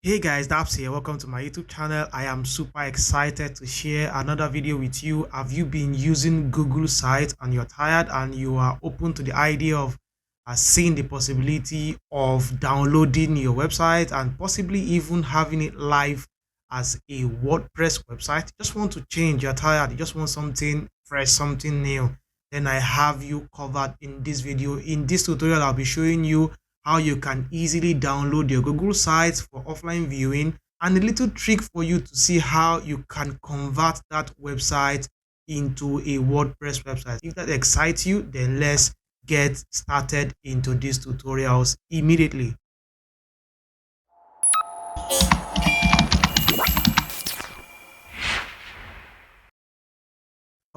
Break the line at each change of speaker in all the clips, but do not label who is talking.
Hey guys, Daps here. Welcome to my YouTube channel. I am super excited to share another video with you. Have you been using Google Sites and you're tired and you are open to the idea of seeing the possibility of downloading your website and possibly even having it live as a WordPress website? You just want to change, you're tired, you just want something fresh, something new. Then I have you covered in this video. In this tutorial, I'll be showing you how you can easily download your Google Sites for offline viewing, and a little trick for you to see how you can convert that website into a WordPress website. If that excites you, then let's get started into these tutorials immediately.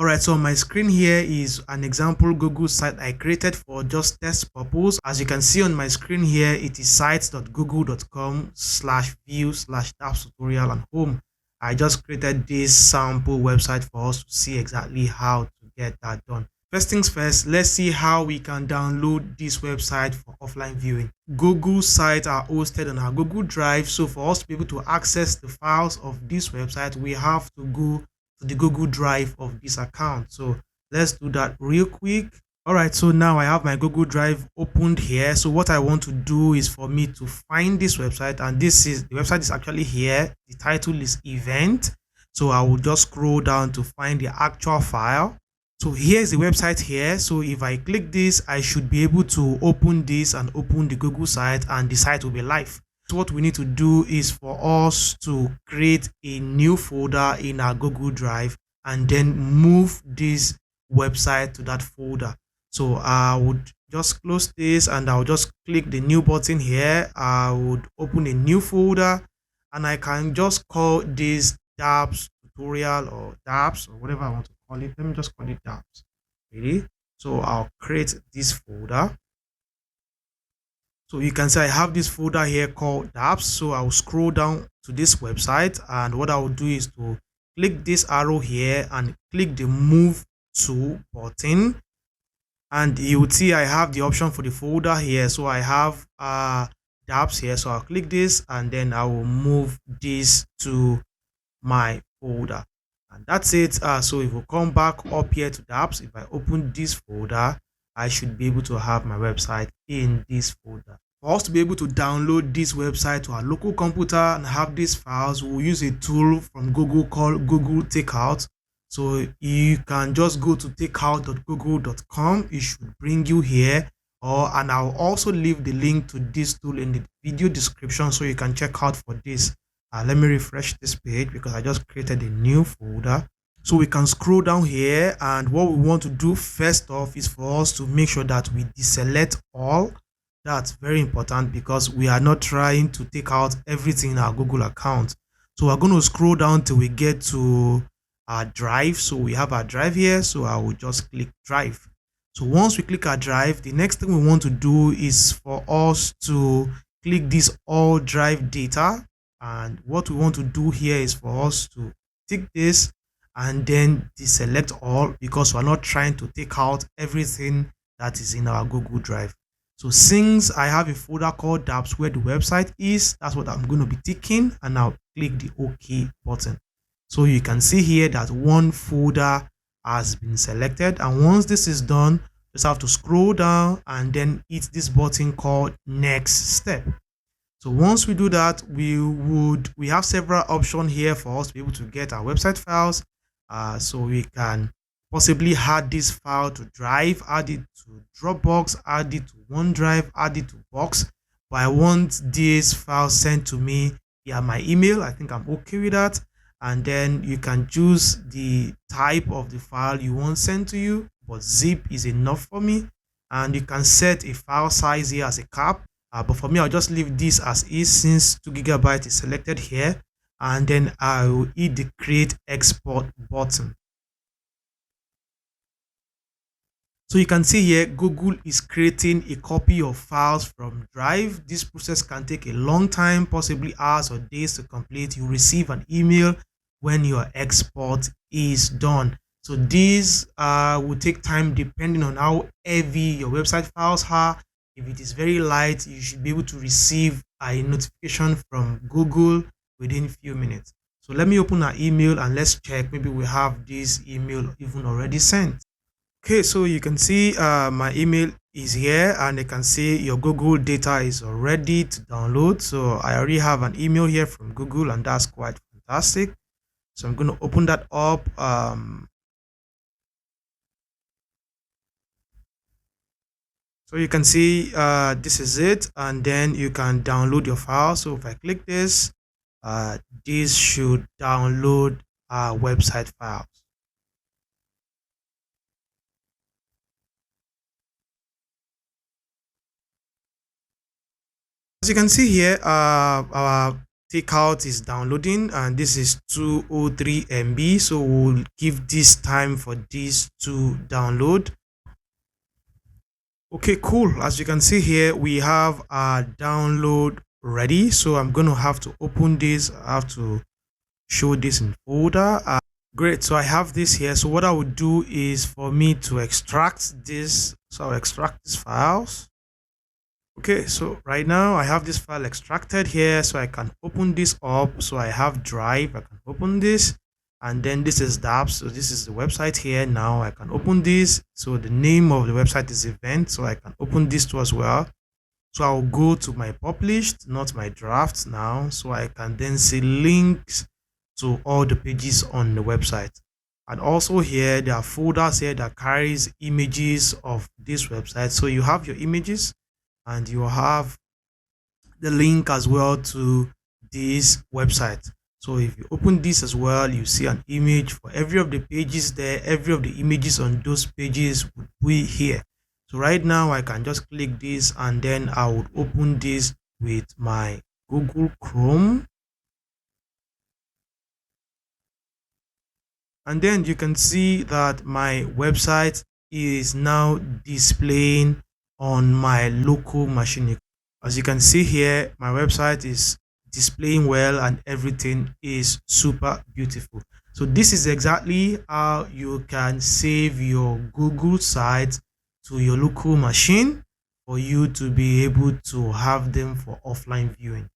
Alright, so on my screen here is an example Google site I created for just test purpose. As you can see on my screen here, it is sites.google.com/view/daps tutorial and home. I just created this sample website for us to see exactly how to get that done. First things first, let's see how we can download this website for offline viewing. Google sites are hosted on our Google Drive, so for us to be able to access the files of this website, we have to go to the Google Drive of this account. So let's do that real quick. All right, so now I have my Google Drive opened here. So what I want to do is for me to find this website, and the website is actually here. The title is event. So I will just scroll down to find the actual file. So here's the website here. So if I click this, I should be able to open this and open the Google site, and the site will be live. So what we need to do is for us to create a new folder in our Google Drive and then move this website to that folder. So I would just close this and I'll just click the new button here. I would open a new folder and I can just call this Daps tutorial or Daps or whatever I want to call it. Let me just call it Daps. Ready? So I'll create this folder. So you can see I have this folder here called Daps. So I'll scroll down to this website, and what I will do is to click this arrow here and click the move to button, and you would see I have the option for the folder here. So I have Daps here, so I'll click this and then I will move this to my folder, and that's it. So if we come back up here to Daps, if I open this folder, I should be able to have my website in this folder. For us to be able to download this website to our local computer and have these files, we'll use a tool from Google called Google Takeout. So you can just go to takeout.google.com. It should bring you here, and I'll also leave the link to this tool in the video description so you can check out for this. Let me refresh this page because I just created a new folder. So we can scroll down here, and what we want to do first off is for us to make sure that we deselect all. That's very important because we are not trying to take out everything in our Google account. So we're going to scroll down till we get to our drive. So we have our drive here. So I will just click drive. So once we click our drive, the next thing we want to do is for us to click this all drive data. And what we want to do here is for us to tick this and then deselect all, because we're not trying to take out everything that is in our Google Drive. So since I have a folder called Daps where the website is, that's what I'm going to be ticking, and I'll click the OK button. So you can see here that one folder has been selected, and once this is done, just have to scroll down and then hit this button called next step. So once we do that, we have several options here for us to be able to get our website files. So we can possibly add this file to Drive, add it to Dropbox, add it to OneDrive, add it to Box. But I want this file sent to me via my email. I think I'm okay with that. And then you can choose the type of the file you want sent to you, but zip is enough for me. And you can set a file size here as a cap. But for me, I'll just leave this as is since 2 GB is selected here. And then I will hit the create export button. So you can see here, Google is creating a copy of files from Drive. This process can take a long time, possibly hours or days to complete. You receive an email when your export is done. So these will take time depending on how heavy your website files are. If it is very light, you should be able to receive a notification from Google within few minutes. So let me open our email and let's check. Maybe we have this email even already sent. Okay, so you can see my email is here, and you can see your Google data is already to download. So I already have an email here from Google, and that's quite fantastic. So I'm going to open that up. So you can see this is it, and then you can download your file. So if I click this should download our website files. As you can see here, our takeout is downloading, and this is 203 MB. So we'll give this time for this to download. Okay, cool. As you can see here, we have our download ready. So I'm going to have to open this. I have to show this in folder. Great. So I have this here. So what I would do is for me to extract this. So I'll extract these files. Okay, so right now I have this file extracted here, so I can open this up. So I have Drive, I can open this, and then this is Daps. So this is the website here. Now I can open this. So the name of the website is Event, so I can open this too as well. So I'll go to my published, not my drafts now. So I can then see links to all the pages on the website. And also here, there are folders here that carries images of this website. So you have your images, and you have the link as well to this website. So if you open this as well, you see an image for every of the pages there. Every of the images on those pages would be here. So right now I can just click this, and then I would open this with my Google Chrome. And then you can see that my website is now displaying on my local machine. As you can see here, my website is displaying well and everything is super beautiful. So this is exactly how you can save your Google sites to your local machine for you to be able to have them for offline viewing.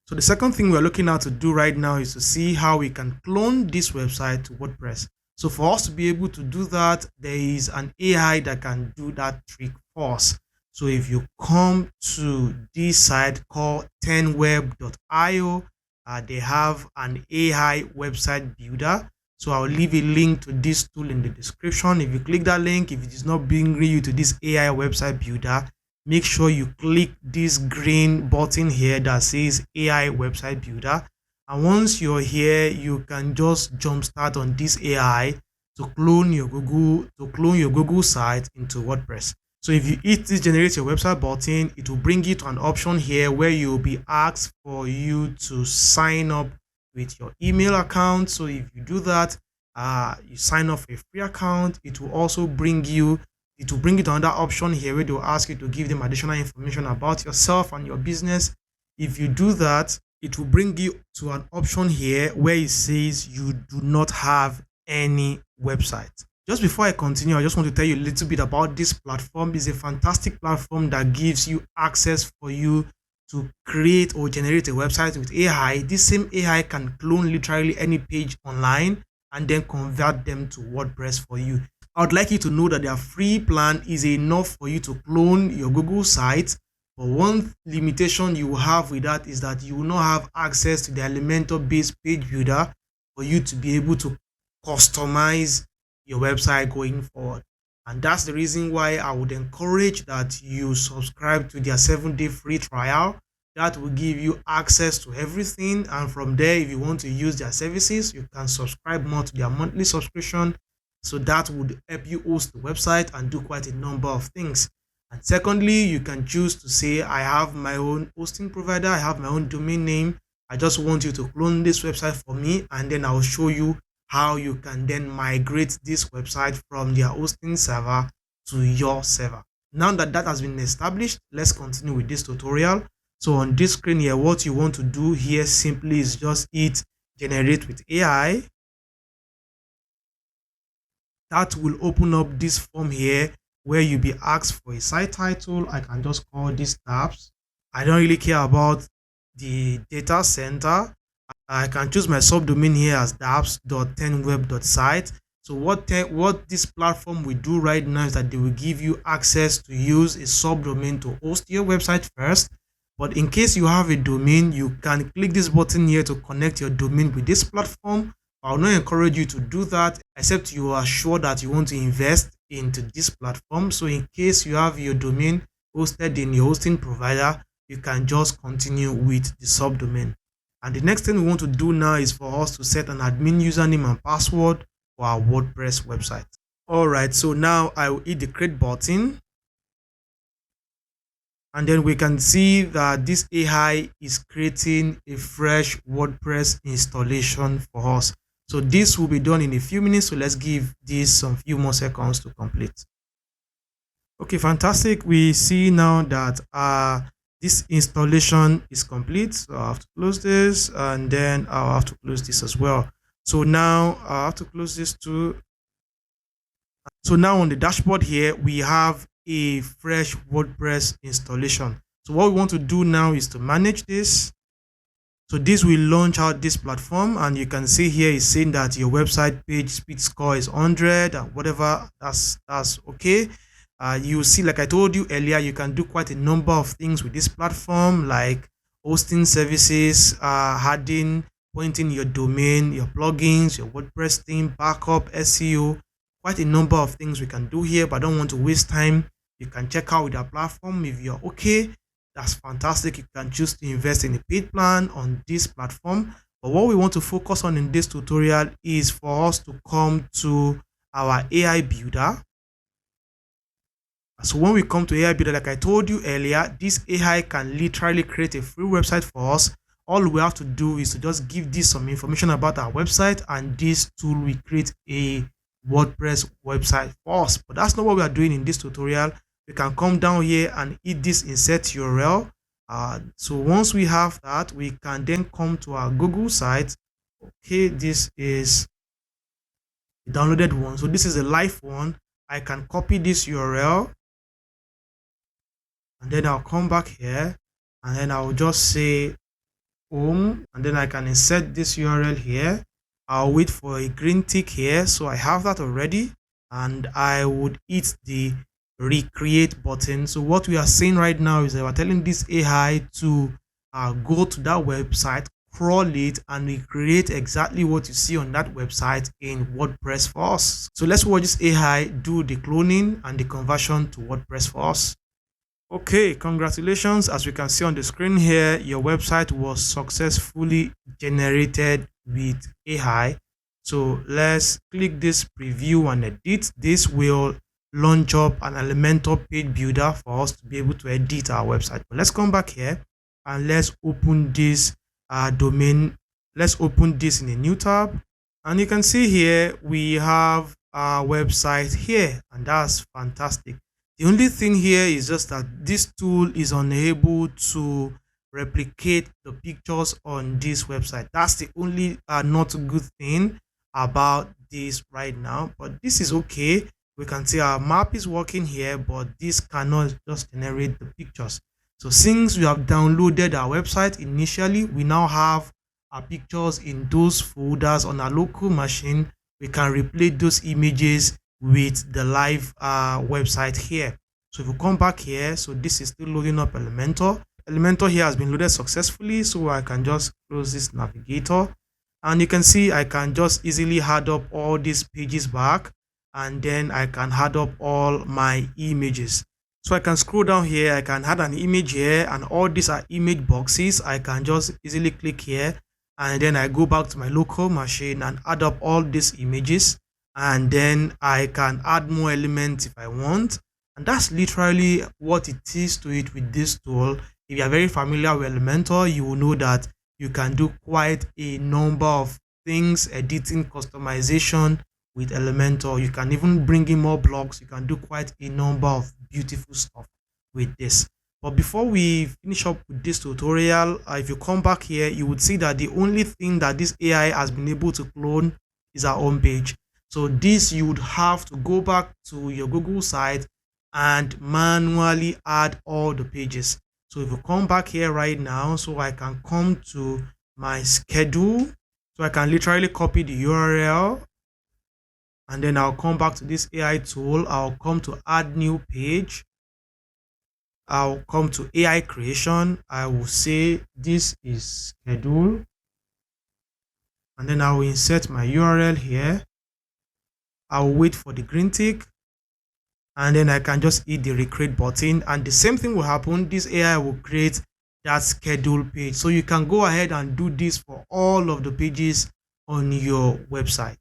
So the second thing we're looking at to do right now is to see how we can clone this website to WordPress. So for us to be able to do that, there is an AI that can do that trick for us. So if you come to this site called 10web.io, they have an AI website builder. So I'll leave a link to this tool in the description. If you click that link, if it is not bringing you to this AI website builder, make sure you click this green button here that says AI website builder. And once you're here, you can just jumpstart on this AI to clone your Google site into WordPress. So if you hit this generate your website button, it will bring you to an option here where you'll be asked for you to sign up with your email account. So if you do that, you sign up for a free account. It will also bring you to another option here where they'll ask you to give them additional information about yourself and your business. If you do that, it will bring you to an option here where it says you do not have any website. Just before I continue, I just want to tell you a little bit about this platform. It's a fantastic platform that gives you access for you to create or generate a website with AI. This same AI can clone literally any page online and then convert them to WordPress for you. I would like you to know that their free plan is enough for you to clone your Google site. But one limitation you will have with that is that you will not have access to the Elementor-based page builder for you to be able to customize your website going forward. And that's the reason why I would encourage that you subscribe to their 7-day free trial. That will give you access to everything. And from there, if you want to use their services, you can subscribe more to their monthly subscription. So that would help you host the website and do quite a number of things. And secondly, you can choose to say, I have my own hosting provider, I have my own domain name. I just want you to clone this website for me, and then I'll show you how you can then migrate this website from their hosting server to your server. Now that that has been established, let's continue with this tutorial. So on this screen here, what you want to do here simply is just hit generate with AI. That will open up this form here where you'll be asked for a site title. I can just call this Daps. I don't really care about the data center. I can choose my subdomain here as daps.10web.site. So what this platform will do right now is that they will give you access to use a subdomain to host your website first. But in case you have a domain, you can click this button here to connect your domain with this platform. I will not encourage you to do that except you are sure that you want to invest into this platform. So in case you have your domain hosted in your hosting provider, you can just continue with the subdomain. And the next thing we want to do now is for us to set an admin username and password for our WordPress website. All right, so now I will hit the create button. And then we can see that this AI is creating a fresh WordPress installation for us. So this will be done in a few minutes. So let's give this some few more seconds to complete. Okay, fantastic. We see now that this installation is complete. So I have to close this, and then I'll have to close this as well. So now I have to close this too. So now on the dashboard here, we have a fresh WordPress installation. So what we want to do now is to manage this. So this will launch out this platform, and you can see here is saying that your website page speed score is 100 and whatever. That's okay. You see, like I told you earlier, you can do quite a number of things with this platform, like hosting services, adding, pointing your domain, your plugins, your WordPress theme, backup, SEO, quite a number of things we can do here. But I don't want to waste time. You can check out with our platform. If you're okay, that's fantastic. You can choose to invest in a paid plan on this platform. But what we want to focus on in this tutorial is for us to come to our AI builder. So when we come to AI builder, like I told you earlier, this AI can literally create a free website for us. All we have to do is to just give this some information about our website, and this tool will create a WordPress website for us. But that's not what we are doing in this tutorial. We can come down here and hit this insert URL. So once we have that, we can then come to our Google site. Okay, this is the downloaded one. So this is a live one. I can copy this URL, and then I'll come back here, and then I'll just say home, and then I can insert this URL here. I'll wait for a green tick here. So I have that already, and I would hit the recreate button. So what we are saying right now is that we're telling this AI to go to that website, crawl it, and recreate exactly what you see on that website in WordPress for us. So let's watch this AI do the cloning and the conversion to WordPress for us. Okay, congratulations. As we can see on the screen here, your website was successfully generated with AI. So let's click this preview and edit. This will launch up an Elementor page builder for us to be able to edit our website. But let's come back here and let's open this domain. Let's open this in a new tab, and you can see here we have our website here, and that's fantastic. The only thing here is just that this tool is unable to replicate the pictures on this website. That's the only not good thing about this right now, but this is okay. We can see our map is working here, but this cannot just generate the pictures. So since we have downloaded our website initially, we now have our pictures in those folders on our local machine. We can replay those images with the live website here. So if we come back here, so this is still loading up Elementor. Elementor here has been loaded successfully, so I can just close this navigator, and you can see I can just easily add up all these pages back, and then I can add up all my images. So I can scroll down here, I can add an image here, and all these are image boxes. I can just easily click here, and then I go back to my local machine and add up all these images, and then I can add more elements if I want. And that's literally what it is to it with this tool. If you are very familiar with Elementor, you will know that you can do quite a number of things, editing, customization with Elementor. You can even bring in more blocks. You can do quite a number of beautiful stuff with this. But before we finish up with this tutorial, if you come back here, you would see that the only thing that this AI has been able to clone is our home page. So this, you would have to go back to your Google site, and manually add all the pages. So if you come back here right now, so I can come to my schedule, so I can literally copy the URL, and then I'll come back to this AI tool. I'll come to add new page. I'll come to AI creation. I will say this is schedule, and then I will insert my URL here. I'll wait for the green tick, and then I can just hit the recreate button, and the same thing will happen. This AI will create that schedule page. So you can go ahead and do this for all of the pages on your website.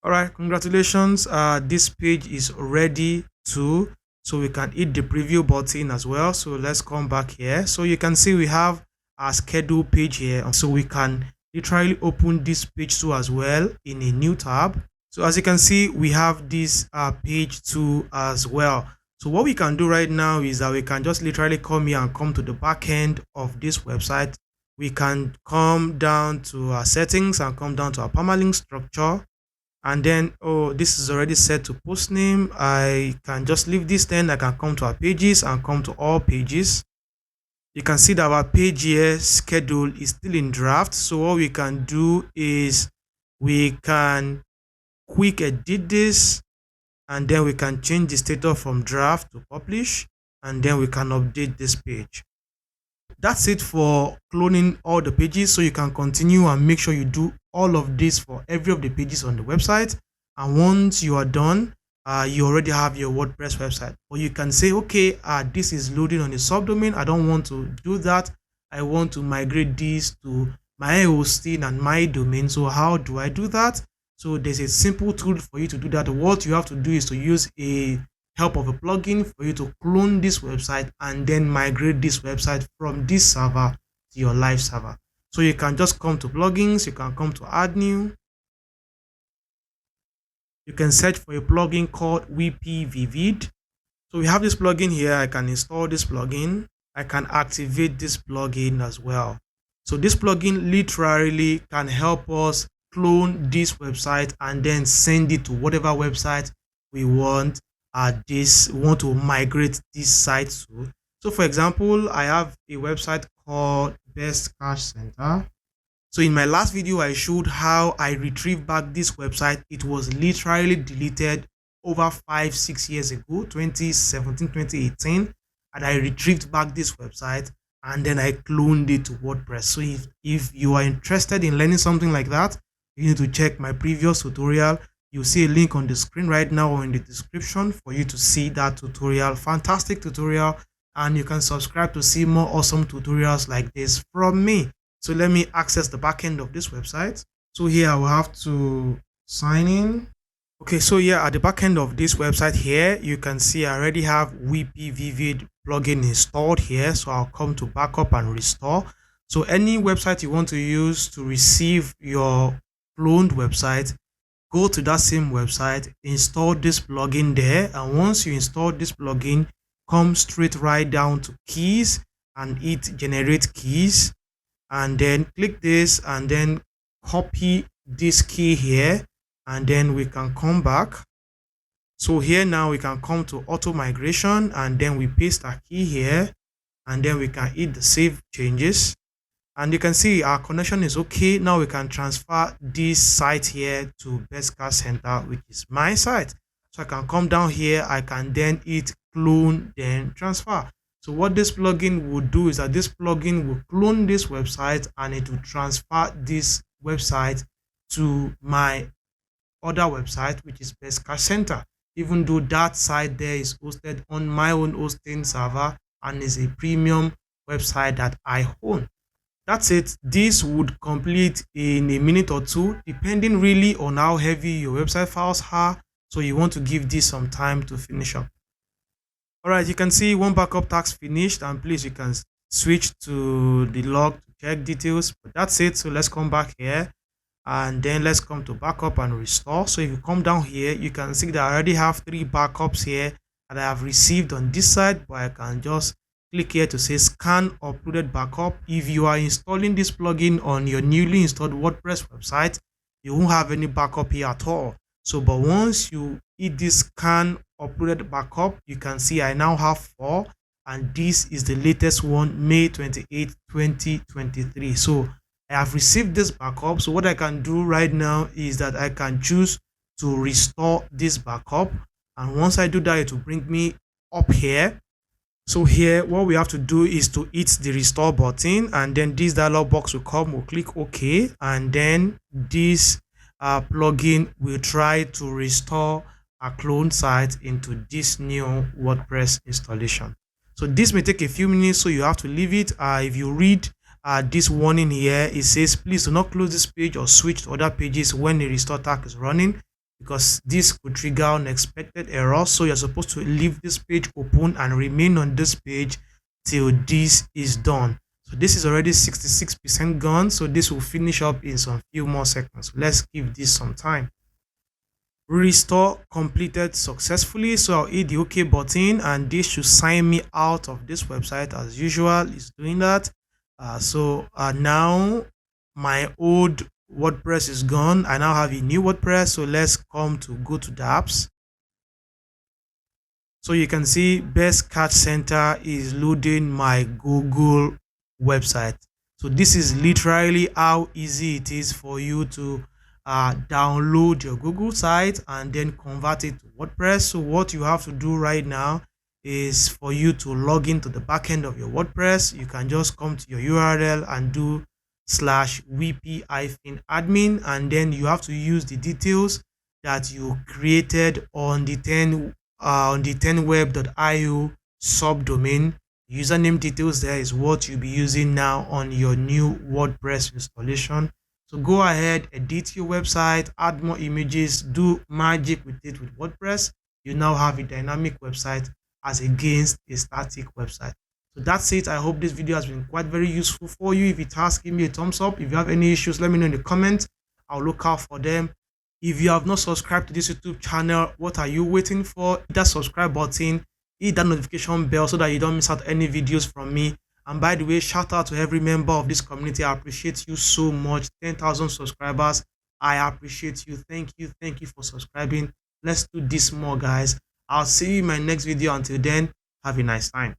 All right, congratulations. This page is ready to, so we can hit the preview button as well. So let's come back here. So you can see we have our schedule page here. So we can literally open this page too as well in a new tab. So as you can see, we have this page too as well. So what we can do right now is that we can just literally come here and come to the back end of this website. We can come down to our settings and come down to our permalink structure. And then, oh, this is already set to post name. I can just leave this, then I can come to our pages and come to all pages. You can see that our page here schedule is still in draft. So what we can do is we can quick edit this, and then we can change the status from draft to publish, and then we can update this page. That's it for cloning all the pages. So you can continue and make sure you do all of this for every of the pages on the website. And once you are done, you already have your WordPress website. Or you can say, okay, this is loading on a subdomain. I don't want to do that. I want to migrate this to my hosting and my domain. So how do I do that? So there's a simple tool for you to do that. What you have to do is to use a help of a plugin for you to clone this website and then migrate this website from this server to your live server. So you can just come to plugins, you can come to add new. You can search for a plugin called WP Vivid. So we have this plugin here. I can install this plugin. I can activate this plugin as well. So this plugin literally can help us clone this website and then send it to whatever website we want to migrate this site to. So for example, I have a website called Best Cash Center. So in my last video, I showed how I retrieved back this website. It was literally deleted over 5-6 years ago, 2017, 2018, and I retrieved back this website and then I cloned it to WordPress. So if you are interested in learning something like that, you need to check my previous tutorial. You'll see a link on the screen right now or in the description for you to see that tutorial. Fantastic tutorial, and you can subscribe to see more awesome tutorials like this from me. So let me access the backend of this website. So here I will have to sign in. Okay, so here at the backend of this website here, you can see I already have WP Vivid plugin installed here. So I'll come to backup and restore. So any website you want to use to receive your cloned website, go to that same website, install this plugin there, and once you install this plugin, come straight right down to keys and hit generate keys, and then click this and then copy this key here, and then we can come back. So here now we can come to auto migration, and then we paste our key here, and then we can hit the save changes. And you can see our connection is okay. Now we can transfer this site here to Best Cash Center, which is my site. So I can come down here, I can then hit clone, then transfer. So what this plugin will do is that this plugin will clone this website and it will transfer this website to my other website, which is Best Cash Center, even though that site there is hosted on my own hosting server and is a premium website that I own. That's it. This would complete in a minute or two, depending really on how heavy your website files are. So you want to give this some time to finish up. All right, you can see one backup task finished, and please, you can switch to the log to check details. But that's it. So let's come back here, and then let's come to backup and restore. So if you come down here, you can see that I already have 3 backups here that I have received on this side, but I can just click here to say scan uploaded backup. If you are installing this plugin on your newly installed WordPress website, you won't have any backup here at all. So but once you hit this scan uploaded backup. You can see I now have 4, and this is the latest one, May 28, 2023. So I have received this backup. So what I can do right now is that I can choose to restore this backup, and once I do that, it will bring me up here. So here, what we have to do is to hit the restore button, and then this dialog box will come. We'll click OK, and then this plugin will try to restore a clone site into this new WordPress installation. So this may take a few minutes, so you have to leave it. If you read this warning here, it says please do not close this page or switch to other pages when the restore tag is running, because this could trigger unexpected errors. So you're supposed to leave this page open and remain on this page till this is done. So this is already 66% gone, so this will finish up in some few more seconds. Let's give this some time. Restore completed successfully, so I'll hit the OK button, and this should sign me out of this website. As usual, it's doing that. Now my old WordPress is gone. I now have a new WordPress. So let's go to Daps. So you can see Best Catch Center is loading my Google website. So this is literally how easy it is for you to download your Google site and then convert it to WordPress. So what you have to do right now is for you to log into the backend of your WordPress. You can just come to your URL and do /wp-admin, and then you have to use the details that you created on the 10web.io subdomain. Username details there is what you'll be using now on your new WordPress installation. So go ahead, edit your website, add more images, do magic with it with WordPress. You now have a dynamic website as against a static website. So that's it. I hope this video has been quite very useful for you. If it has, give me a thumbs up. If you have any issues, let me know in the comments. I'll look out for them. If you have not subscribed to this YouTube channel, what are you waiting for? Hit that subscribe button, hit that notification bell so that you don't miss out any videos from me. And by the way, shout out to every member of this community. I appreciate you so much. 10,000 subscribers. I appreciate you. Thank you for subscribing. Let's do this more, guys. I'll see you in my next video. Until then, have a nice time.